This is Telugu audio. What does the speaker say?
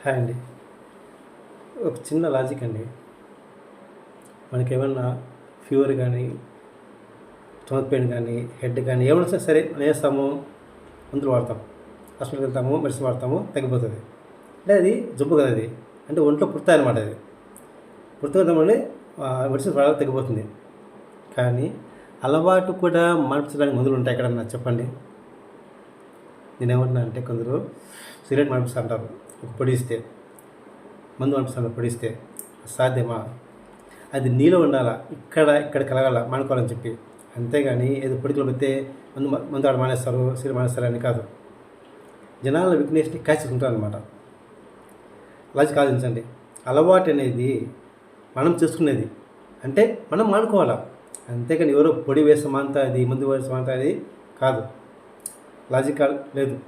హాయ్ అండి. ఒక చిన్న లాజిక్ అండి. మనకేమన్నా ఫీవర్ గానీ, స్టమక్ పెయిన్ గానీ, హెడ్ గానీ ఏమన్నా వచ్చినా సరే మనం ఏం చేస్తాము? మందులు వాడతాం. హాస్పిటల్‌కి వెళ్తాము, మెడిసిన్ వాడతాము, తగ్గిపోతది. అంటే అది జబ్బు కాదు అది. అంటే ఒంట్లో పుడతాయనమాట అది. పుడతాం వల్లే మెడిసిన్ వాడితే తగ్గిపోతుంది. కానీ అలవాటు కూడా మార్చడానికి మందులుంటాయి ఎక్కడన్నా చెప్పండి? నేనేమంటున్నా అంటే కొందరు సిగరెట్ మానేపిస్తా అంటారు. ఒక పొడిస్తే. మందు మానేపిస్తాను పొడిస్తే. సాధ్యమా? అది నీలో ఉండాలా. ఇక్కడ కలగాల మానుకోవాలని చెప్పి. అంతేగాని ఏదో పొడికలో పెడితే మందు ఆడ మానేస్తారు, సిగరెట్ మానేస్తారు అని కాదు. జనాల వీక్‌నెస్‌ని క్యాచ్ చేసుకుంటారనమాట. లాజిక్ ఆలోచించండి. అలవాటు అనేది మనం చేసుకునేది. అంటే మనం మానుకోవాలా. అంతేగాని ఎవరో పొడి వేస్తే మానుతాది, మందు వేస్తే మానుతాది కాదు. లాజిక్ లేదు.